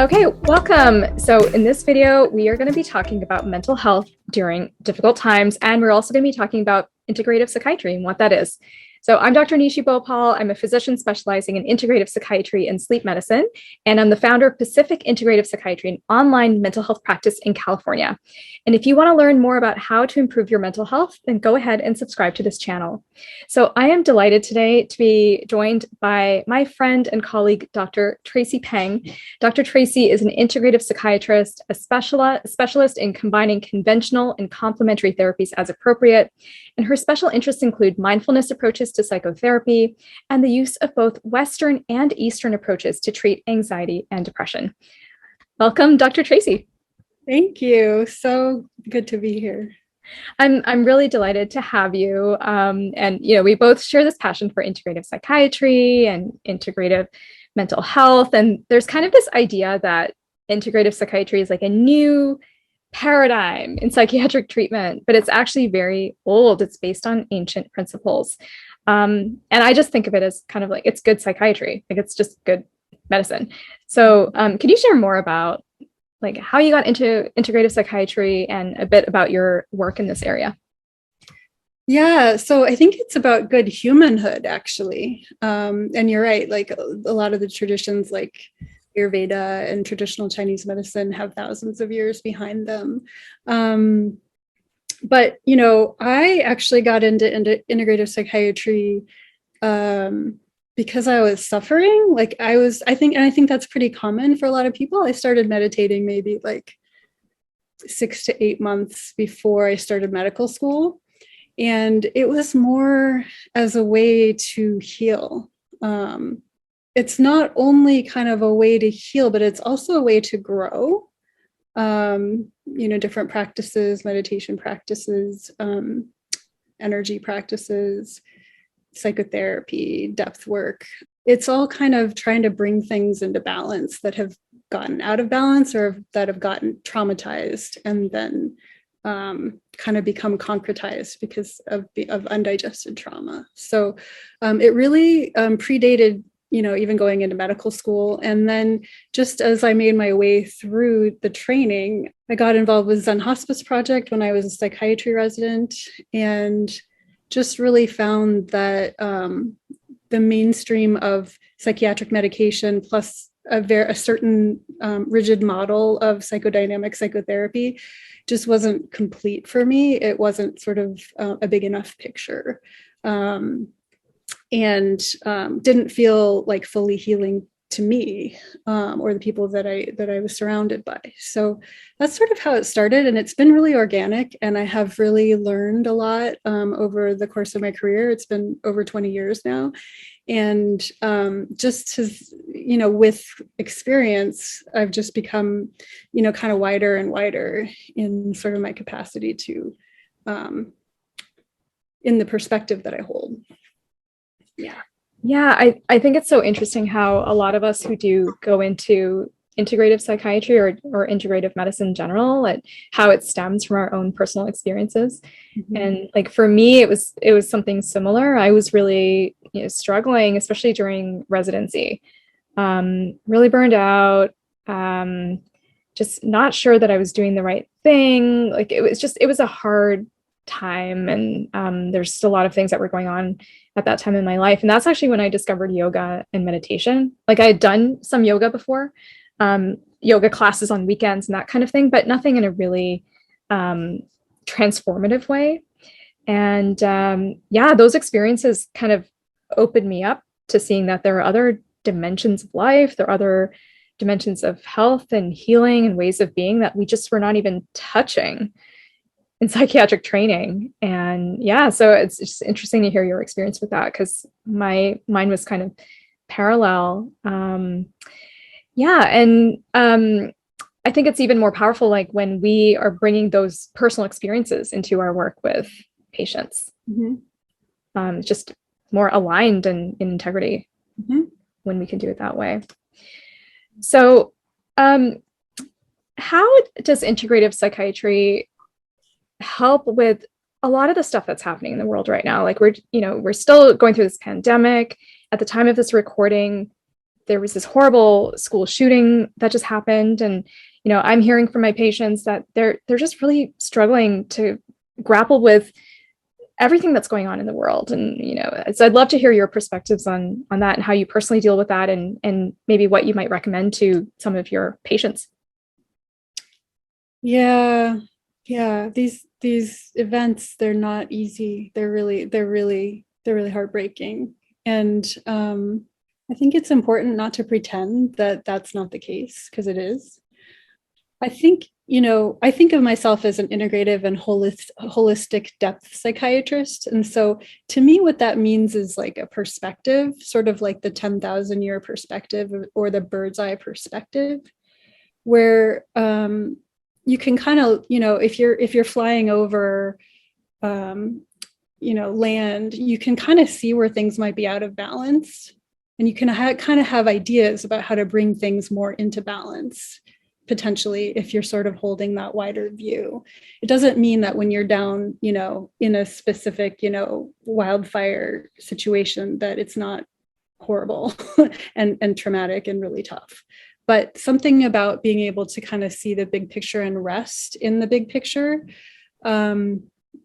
Okay, welcome. So in this video, we are going to be talking about mental health during difficult times, and we're also going to be talking about integrative psychiatry and what that is. So I'm Dr. Nishi Bhopal. I'm a physician specializing in integrative psychiatry and sleep medicine, and I'm the founder of Pacific Integrative Psychiatry, an online mental health practice in California. And if you want to learn more about how to improve your mental health, then go ahead and subscribe to this channel. So I am delighted today to be joined by my friend and colleague, Dr. Tracy Peng. Dr. Tracy is an integrative psychiatrist, a specialist in combining conventional and complementary therapies as appropriate. And her special interests include mindfulness approaches to psychotherapy and the use of both Western and Eastern approaches to treat anxiety and depression. Welcome, Dr. Tracy. Thank you. So good to be here. I'm really delighted to have you. And we both share this passion for integrative psychiatry and integrative mental health. And there's kind of this idea that integrative psychiatry is like a new paradigm in psychiatric treatment, but it's actually very old. It's based on ancient principles. And I just think of it as kind of like it's good psychiatry, like it's just good medicine. So could you share more about like how you got into integrative psychiatry and a bit about your work in this area? Yeah, so I think it's about good humanhood, actually. And you're right, like a lot of the traditions like Ayurveda and traditional Chinese medicine have thousands of years behind them. But, I actually got into integrative psychiatry because I was suffering. I think that's pretty common for a lot of people. I started meditating maybe like 6 to 8 months before I started medical school. And it was more as a way to heal. It's not only kind of a way to heal, but it's also a way to grow. Different practices, meditation practices, energy practices, psychotherapy, depth work. It's all kind of trying to bring things into balance that have gotten out of balance or that have gotten traumatized and then kind of become concretized because of undigested trauma. So it really predated even going into medical school. And then just as I made my way through the training, I got involved with Zen Hospice Project when I was a psychiatry resident and just really found that the mainstream of psychiatric medication plus a certain rigid model of psychodynamic psychotherapy just wasn't complete for me. It wasn't sort of a big enough picture. And didn't feel like fully healing to me or the people that I was surrounded by. So that's sort of how it started, and it's been really organic. And I have really learned a lot over the course of my career. It's been over 20 years now, and just as with experience, I've just become kind of wider and wider in sort of my capacity to in the perspective that I hold. Yeah, I think it's so interesting how a lot of us who do go into integrative psychiatry or integrative medicine in general, and how it stems from our own personal experiences. Mm-hmm. And like for me, it was something similar. I was really struggling, especially during residency, really burned out, just not sure that I was doing the right thing. Like it was a hard time, and there's a lot of things that were going on at that time in my life. And that's actually when I discovered yoga and meditation. Like I had done some yoga before, yoga classes on weekends and that kind of thing, but nothing in a really transformative way. And those experiences kind of opened me up to seeing that there are other dimensions of life, there are other dimensions of health and healing and ways of being that we just were not even touching in psychiatric training. And so it's just interesting to hear your experience with that, because mine was kind of parallel. I think it's even more powerful like when we are bringing those personal experiences into our work with patients. Mm-hmm. Just more aligned and in integrity. Mm-hmm. When we can do it that way. So how does integrative psychiatry help with a lot of the stuff that's happening in the world right now? Like we're still going through this pandemic. At the time of this recording, there was this horrible school shooting that just happened. And, I'm hearing from my patients that they're just really struggling to grapple with everything that's going on in the world. And, so I'd love to hear your perspectives on that and how you personally deal with that, and maybe what you might recommend to some of your patients. Yeah. These events, they're not easy. They're really heartbreaking. And I think it's important not to pretend that that's not the case, because it is. I think of myself as an integrative and holistic depth psychiatrist. And so to me, what that means is like a perspective, sort of like the 10,000 year perspective or the bird's eye perspective, where you can kind of, if you're flying over, land, you can kind of see where things might be out of balance. And you can kind of have ideas about how to bring things more into balance, potentially, if you're sort of holding that wider view. It doesn't mean that when you're down, in a specific, wildfire situation, that it's not horrible and traumatic and really tough. But something about being able to kind of see the big picture and rest in the big picture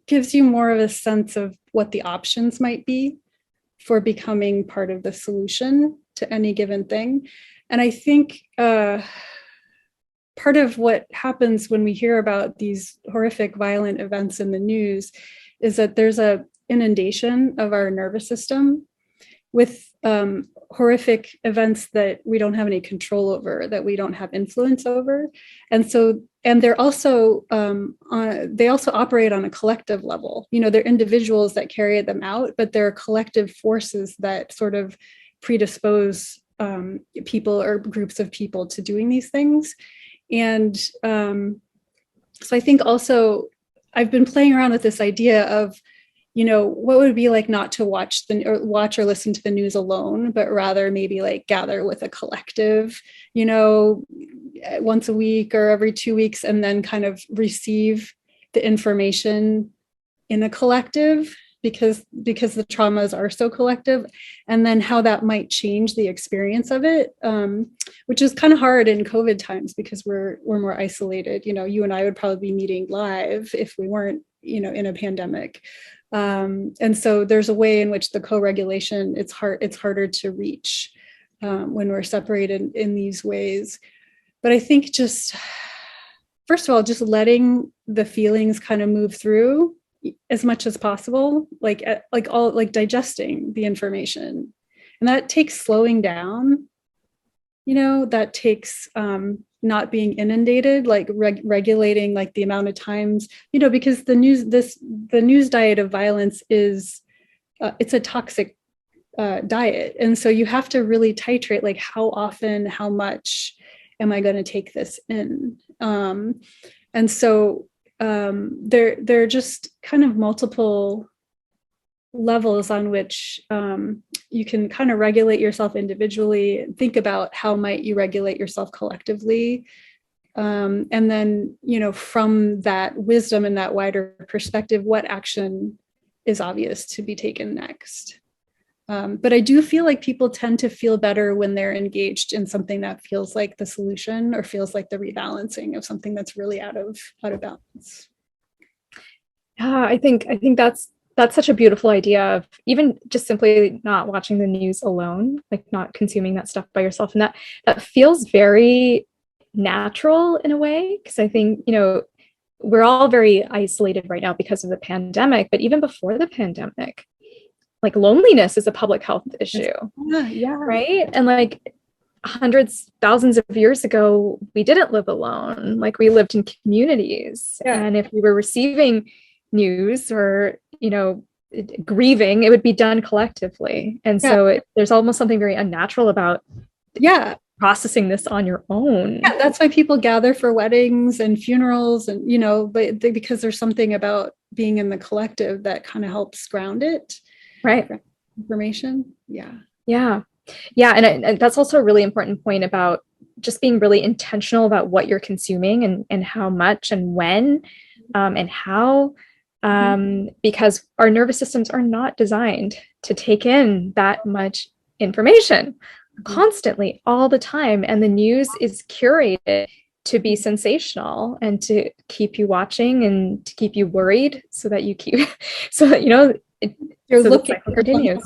gives you more of a sense of what the options might be for becoming part of the solution to any given thing. And I think part of what happens when we hear about these horrific, violent events in the news is that there's an inundation of our nervous system with horrific events that we don't have any control over, that we don't have influence over. And they're also, they also operate on a collective level. They're individuals that carry them out, but they're collective forces that sort of predispose people or groups of people to doing these things. And so I think also I've been playing around with this idea of, what would it be like not to watch or listen to the news alone, but rather maybe like gather with a collective, once a week or every 2 weeks, and then kind of receive the information in a collective, because the traumas are so collective, and then how that might change the experience of it, which is kind of hard in COVID times because we're more isolated. You and I would probably be meeting live if we weren't, in a pandemic. And so there's a way in which the co-regulation, it's harder to reach when we're separated in these ways. But I think just, first of all, just letting the feelings kind of move through as much as possible, like digesting the information. And that takes slowing down, that takes not being inundated, like regulating like the amount of times, because the news diet of violence is, it's a toxic diet. And so you have to really titrate, like how often, how much am I going to take this in? And so there are just kind of multiple levels on which you can kind of regulate yourself individually, think about how might you regulate yourself collectively. And then, from that wisdom and that wider perspective, what action is obvious to be taken next. But I do feel like people tend to feel better when they're engaged in something that feels like the solution or feels like the rebalancing of something that's really out of balance. Yeah, I think that's such a beautiful idea of even just simply not watching the news alone, like not consuming that stuff by yourself. And that feels very natural in a way, because I think, we're all very isolated right now because of the pandemic, but even before the pandemic, like loneliness is a public health issue. Yeah. Right. And like hundreds, thousands of years ago, we didn't live alone. Like we lived in communities. Yeah. And if we were receiving news or, grieving, it would be done collectively. And so there's almost something very unnatural about processing this on your own. Yeah, that's why people gather for weddings and funerals and, because there's something about being in the collective that kind of helps ground it. Right. Information. Yeah. And that's also a really important point about just being really intentional about what you're consuming and how much and when and how, because our nervous systems are not designed to take in that much information. constantly, all the time. And the news is curated to be sensational and to keep you watching and to keep you worried so that you keep, so that, you're so looking the continues.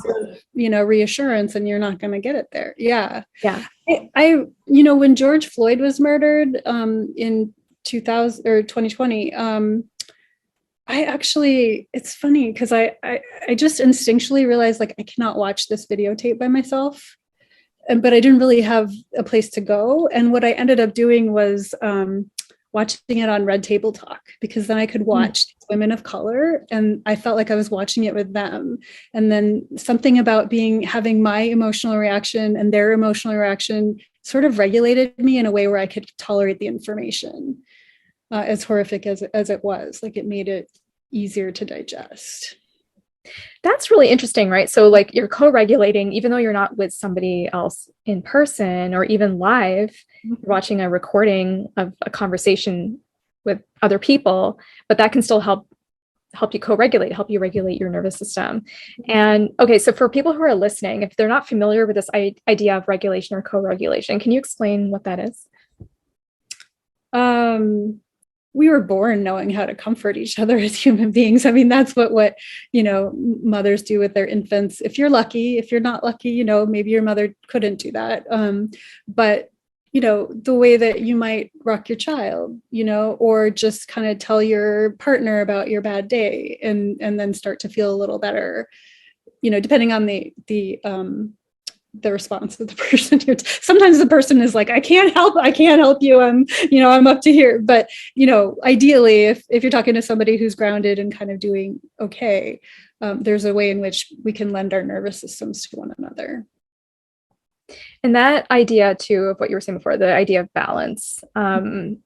Reassurance, and you're not going to get it there. Yeah. I when George Floyd was murdered in 2000 or 2020, it's funny because I just instinctually realized, like, I cannot watch this videotape by myself. But I didn't really have a place to go. And what I ended up doing was watching it on Red Table Talk, because then I could watch women of color and I felt like I was watching it with them. And then something about having my emotional reaction and their emotional reaction sort of regulated me in a way where I could tolerate the information, as horrific as it was. Like, it made it easier to digest. That's really interesting, right? So like, you're co-regulating, even though you're not with somebody else in person or even live, you're watching a recording of a conversation with other people, but that can still help you co-regulate, help you regulate your nervous system. And okay, so for people who are listening, if they're not familiar with this idea of regulation or co-regulation, can you explain what that is? We were born knowing how to comfort each other as human beings. I mean, that's what mothers do with their infants. If you're lucky, if you're not lucky, maybe your mother couldn't do that. But the way that you might rock your child, or just kind of tell your partner about your bad day and then start to feel a little better, depending on the response of the person. Sometimes the person is like, I can't help you. I'm up to here. But, ideally, if you're talking to somebody who's grounded and kind of doing okay, there's a way in which we can lend our nervous systems to one another. And that idea too, of what you were saying before, the idea of balance, when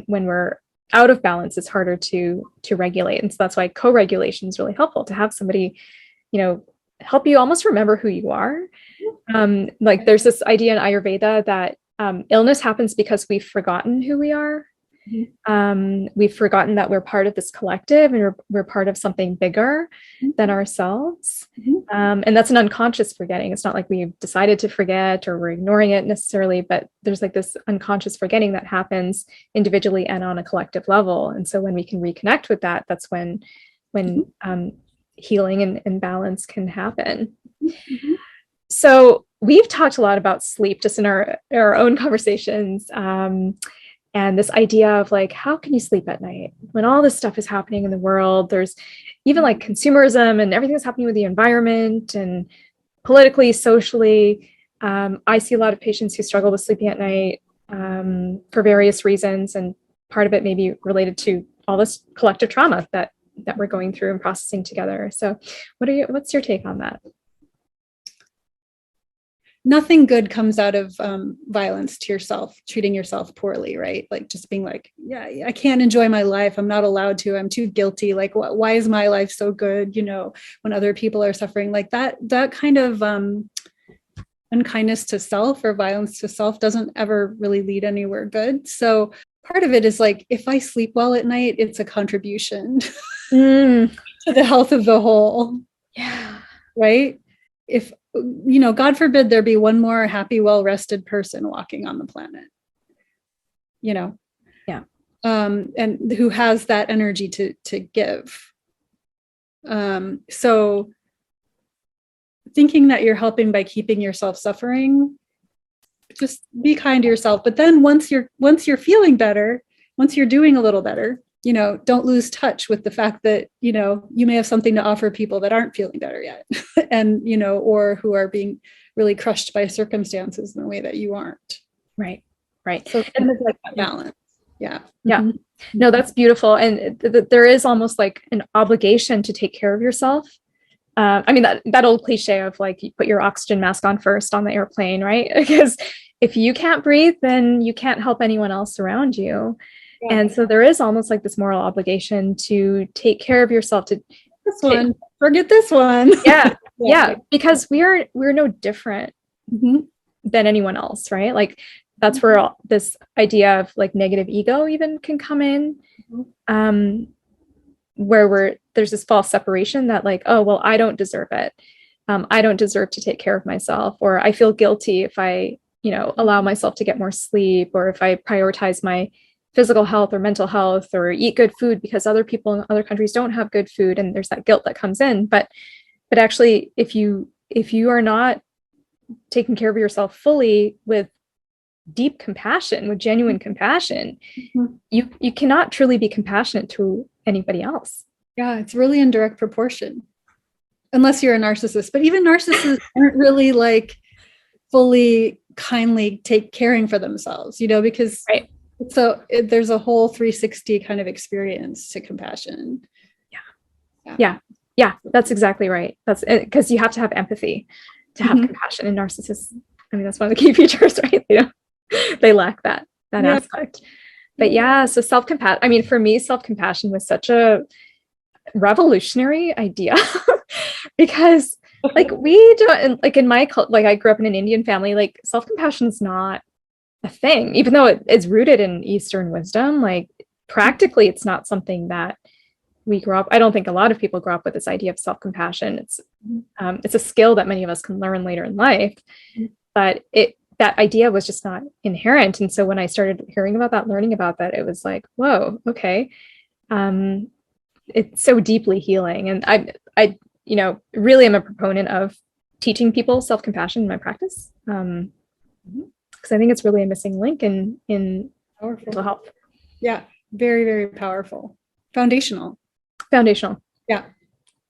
we're out of balance, it's harder to regulate. And so that's why co-regulation is really helpful, to have somebody, help you almost remember who you are. Like, there's this idea in Ayurveda that illness happens because we've forgotten who we are. We've forgotten that we're part of this collective and we're part of something bigger than ourselves. And that's an unconscious forgetting. It's not like we've decided to forget or we're ignoring it necessarily, but there's like this unconscious forgetting that happens individually and on a collective level. And so when we can reconnect with that, that's when healing and balance can happen. So we've talked a lot about sleep just in our own conversations. And this idea of like, how can you sleep at night when all this stuff is happening in the world? There's even like consumerism and everything that's happening with the environment and politically, socially. I see a lot of patients who struggle with sleeping at night for various reasons. And part of it may be related to all this collective trauma that we're going through and processing together. So what's your take on that? Nothing good comes out of violence to yourself, treating yourself poorly, right? Like, just being like, yeah, I can't enjoy my life. I'm not allowed to. I'm too guilty. Like, why is my life so good? When other people are suffering, like that kind of unkindness to self or violence to self doesn't ever really lead anywhere good. So part of it is like, if I sleep well at night, it's a contribution to the health of the whole. Yeah. Right? If, God forbid there be one more happy, well-rested person walking on the planet, Yeah. And who has that energy to give. So thinking that you're helping by keeping yourself suffering, just be kind to yourself. But then once you're feeling better, once you're doing a little better, don't lose touch with the fact that, you may have something to offer people that aren't feeling better yet and, or who are being really crushed by circumstances in the way that you aren't. Right. So and there's like that balance. Yeah. Yeah. No, that's beautiful. And there is almost like an obligation to take care of yourself. I mean, that old cliche of like, you put your oxygen mask on first on the airplane, right? Because if you can't breathe, then you can't help anyone else around you. Yeah. And so there is almost like this moral obligation to take care of yourself, forget this one. Yeah. Because we're no different than anyone else, right? Like, that's where this idea of like negative ego even can come in, where there's this false separation that like, oh, well, I don't deserve it. I don't deserve to take care of myself, or I feel guilty if I, allow myself to get more sleep, or if I prioritize my physical health or mental health, or eat good food because other people in other countries don't have good food, and there's that guilt that comes in. But actually, if you are not taking care of yourself fully with deep compassion, with genuine compassion, you cannot truly be compassionate to anybody else. Yeah, it's really in direct proportion, unless you're a narcissist. But even narcissists aren't really like fully kindly caring for themselves, because right. So there's a whole 360 kind of experience to compassion. Yeah, that's exactly right. That's because you have to have empathy to have compassion. And narcissists, I mean, that's one of the key features, right? They lack that aspect. But so self-compassion, I mean, for me, self-compassion was such a revolutionary idea because like we don't, like in my cult, like I grew up in an Indian family, like self-compassion is not a thing, even though it's rooted in Eastern wisdom. Like practically, it's not something that we grow up. I don't think a lot of people grow up with this idea of self-compassion. It's a skill that many of us can learn later in life, but that idea was just not inherent. And so when I started hearing about that, learning about that, it was like, whoa, okay. It's so deeply healing. And I really am a proponent of teaching people self-compassion in my practice. Because I think it's really a missing link in mental health. Yeah, very, very powerful. Foundational. Yeah.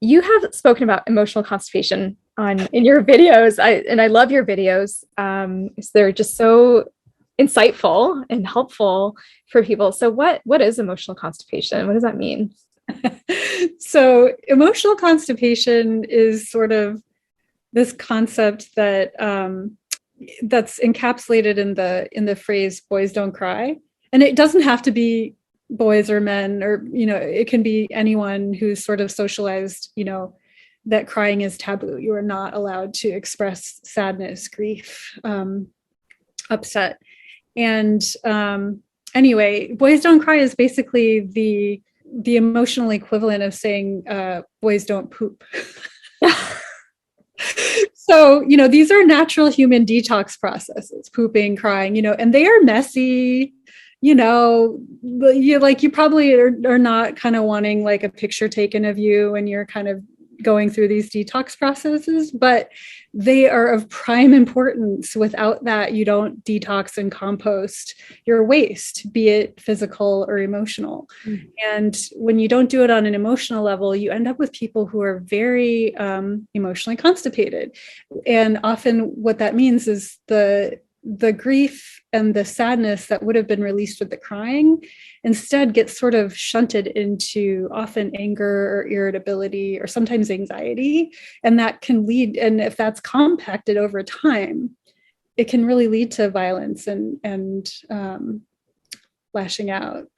You have spoken about emotional constipation in your videos. I love your videos. They're just so insightful and helpful for people. So what is emotional constipation? What does that mean? So emotional constipation is sort of this concept that that's encapsulated in the phrase "boys don't cry," and it doesn't have to be boys or men, or it can be anyone who's sort of socialized, that crying is taboo. You are not allowed to express sadness, grief, upset. And anyway, boys don't cry is basically the emotional equivalent of saying boys don't poop. So, these are natural human detox processes, pooping, crying, and they are messy, you probably are not kind of wanting like a picture taken of you when you're kind of going through these detox processes, but they are of prime importance. Without that, you don't detox and compost your waste, be it physical or emotional. And when you don't do it on an emotional level, you end up with people who are very emotionally constipated. And often what that means is the grief and the sadness that would have been released with the crying instead gets sort of shunted into often anger or irritability or sometimes anxiety. And that can lead, and if that's compacted over time, it can really lead to violence and lashing out.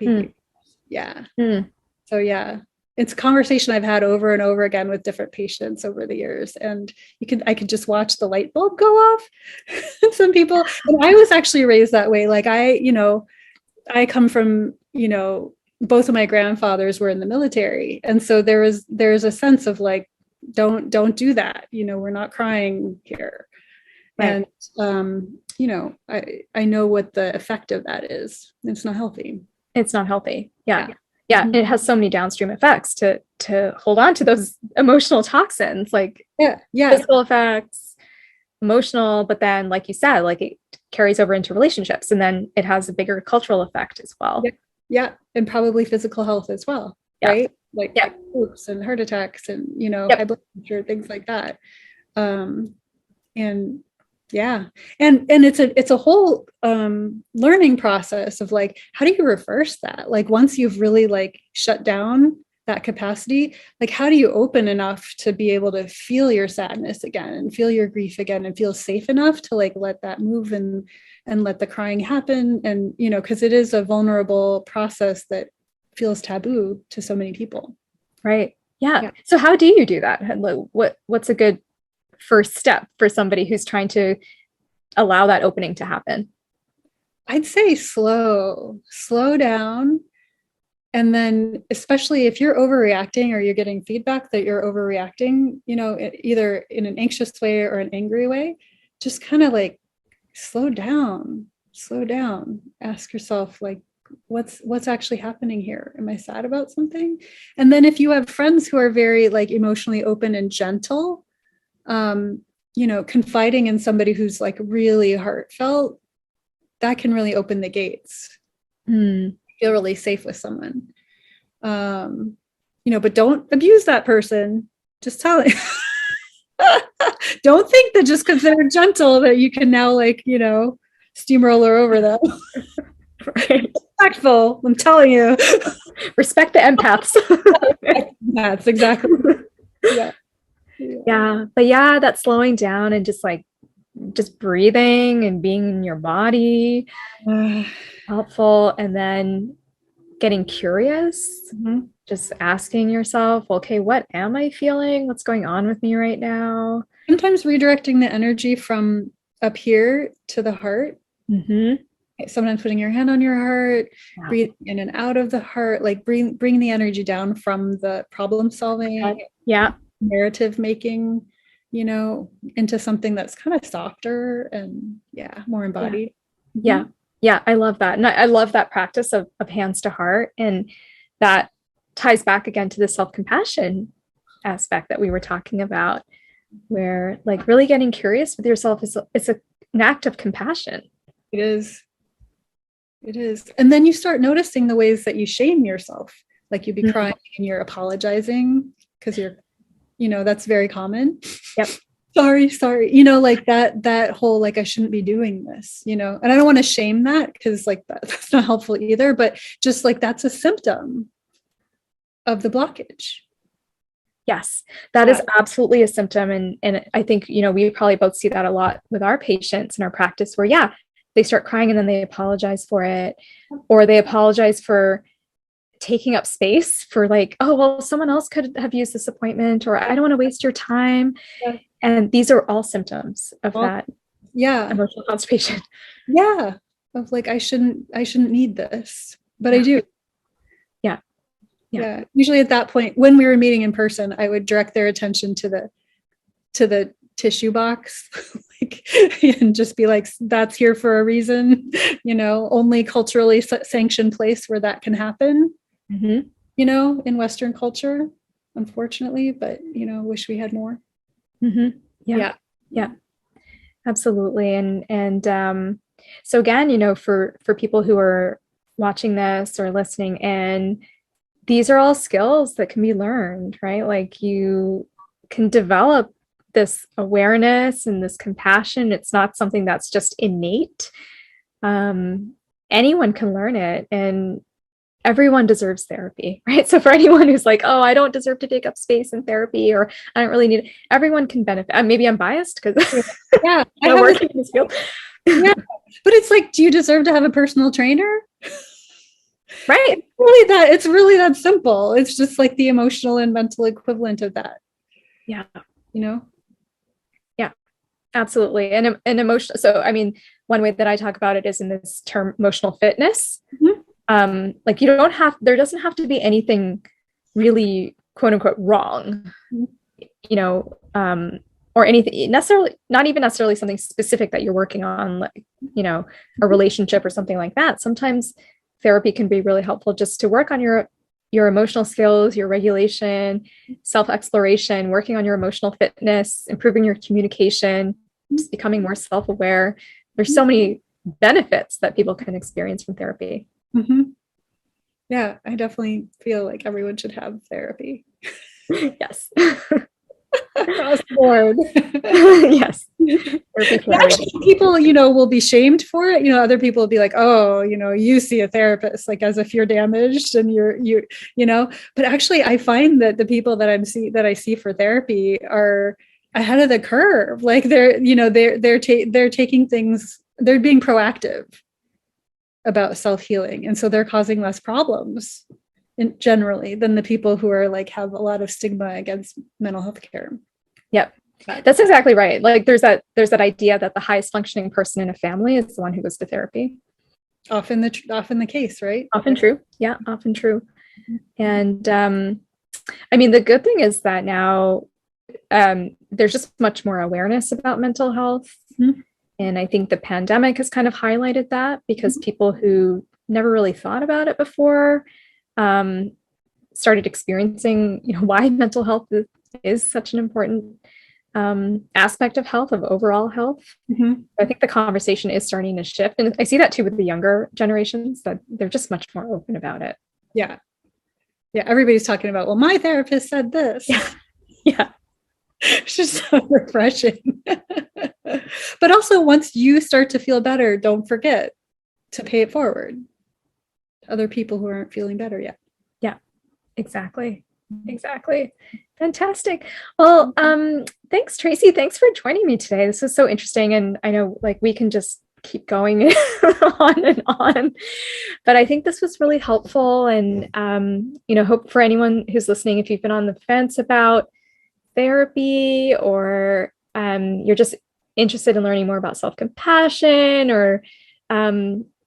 So it's a conversation I've had over and over again with different patients over the years. And I could just watch the light bulb go off. Some people, and I was actually raised that way. Like I come from, both of my grandfathers were in the military. And so there's a sense of like, don't do that. We're not crying here. Right. And, I know what the effect of that is. It's not healthy. Yeah. It has so many downstream effects to hold on to those emotional toxins, like physical effects, emotional, but then like you said, like it carries over into relationships, and then it has a bigger cultural effect as well. And probably physical health as well, right? Like oops and heart attacks and high blood pressure, things like that. And it's a whole learning process of like, how do you reverse that? Like once you've really like shut down that capacity, like how do you open enough to be able to feel your sadness again and feel your grief again and feel safe enough to like let that move and let the crying happen? And because it is a vulnerable process that feels taboo to so many people. Right. Yeah. So how do you do that? What's a good first step for somebody who's trying to allow that opening to happen? I'd say slow down, And then, especially if you're overreacting or you're getting feedback that you're overreacting, either in an anxious way or an angry way, just kind of like slow down, ask yourself, like, what's actually happening here? Am I sad about something? And then if you have friends who are very like emotionally open and gentle, confiding in somebody who's like really heartfelt, that can really open the gates. Feel really safe with someone. But don't abuse that person. Just tell it. Don't think that just because they're gentle that you can now steamroller over them. Right. Respectful, I'm telling you. Respect the empaths. That's exactly. Yeah. But yeah, that slowing down and just breathing and being in your body, helpful. And then getting curious, just asking yourself, okay, what am I feeling? What's going on with me right now? Sometimes redirecting the energy from up here to the heart. Sometimes putting your hand on your heart, breathe in and out of the heart, like bring the energy down from the problem solving, narrative making, into something that's kind of softer and more embodied. Yeah, I love that. And I love that practice of hands to heart. And that ties back again to the self-compassion aspect that we were talking about, where like really getting curious with yourself it's an act of compassion. It is. And then you start noticing the ways that you shame yourself. Like you'd be crying and you're apologizing because you're, that's very common. Yep. Sorry, like that whole, like, I shouldn't be doing this, and I don't want to shame that because like that's not helpful either, but just like that's a symptom of the blockage. Yes, that is absolutely a symptom. And I think, we probably both see that a lot with our patients in our practice where, they start crying and then they apologize for it, or they apologize for taking up space for like, oh, well, someone else could have used this appointment, or I don't want to waste your time. Yeah. And these are all symptoms of that. Yeah. Emotional constipation. Yeah. Of like, I shouldn't need this, but I do. Yeah. Usually at that point, when we were meeting in person, I would direct their attention to the tissue box, and just be like, that's here for a reason, only culturally sanctioned place where that can happen, in Western culture, unfortunately, but, wish we had more. Yeah, absolutely. And so again, for people who are watching this or listening in, these are all skills that can be learned, right? Like you can develop this awareness and this compassion. It's not something that's just innate. Anyone can learn it, and everyone deserves therapy, right? So for anyone who's like, oh, I don't deserve to take up space in therapy, or I don't really need it, everyone can benefit. Maybe I'm biased because I work in this field. But it's like, do you deserve to have a personal trainer? Right. It's really that simple. It's just like the emotional and mental equivalent of that. Yeah. Yeah, absolutely. And emotional. So, I mean, one way that I talk about it is in this term, emotional fitness. Like there doesn't have to be anything really quote unquote wrong, or anything necessarily, not even necessarily something specific that you're working on, like, a relationship or something like that. Sometimes therapy can be really helpful just to work on your emotional skills, your regulation, self-exploration, working on your emotional fitness, improving your communication, just becoming more self-aware. There's so many benefits that people can experience from therapy. Yeah, I definitely feel like everyone should have therapy. Yes. Across the board. Yes. Actually, people, will be shamed for it. Other people will be like, oh, you see a therapist, like as if you're damaged and you're, but actually I find that the people that I see for therapy are ahead of the curve. Like they're taking things, they're being proactive about self-healing. And so they're causing less problems generally than the people who are like, have a lot of stigma against mental health care. Yep. That's exactly right. Like there's that idea that the highest functioning person in a family is the one who goes to therapy. Often the case, right? Often true. Yeah, often true. And I mean, the good thing is that now there's just much more awareness about mental health. Mm-hmm. And I think the pandemic has kind of highlighted that because people who never really thought about it before started experiencing, why mental health is such an important aspect of health, of overall health. I think the conversation is starting to shift. And I see that too with the younger generations, that they're just much more open about it. Yeah. Yeah. Everybody's talking about, well, my therapist said this. Yeah. It's just so refreshing. But also, once you start to feel better, don't forget to pay it forward to other people who aren't feeling better yet. Yeah, exactly. Fantastic. Well, thanks, Tracy. Thanks for joining me today. This was so interesting. And I know we can just keep going on and on, but I think this was really helpful. And, hope for anyone who's listening, if you've been on the fence about therapy, or you're just interested in learning more about self-compassion or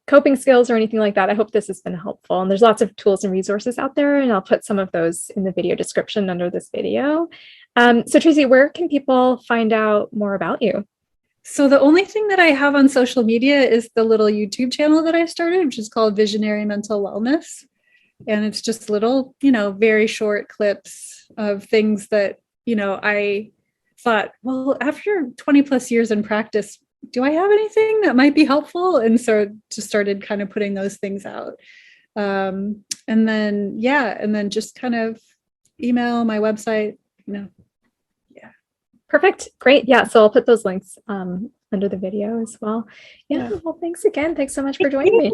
coping skills or anything like that, I hope this has been helpful. And there's lots of tools and resources out there, and I'll put some of those in the video description under this video. So Tracy, where can people find out more about you? So the only thing that I have on social media is the little YouTube channel that I started, which is called Visionary Mental Wellness. And it's just little, very short clips of things that, I thought, well, after 20 plus years in practice, do I have anything that might be helpful? And so just started kind of putting those things out. And then just kind of email, my website, Yeah. Perfect. Great. Yeah. So I'll put those links under the video as well. Yeah. Well, thanks again. Thanks so much for joining me.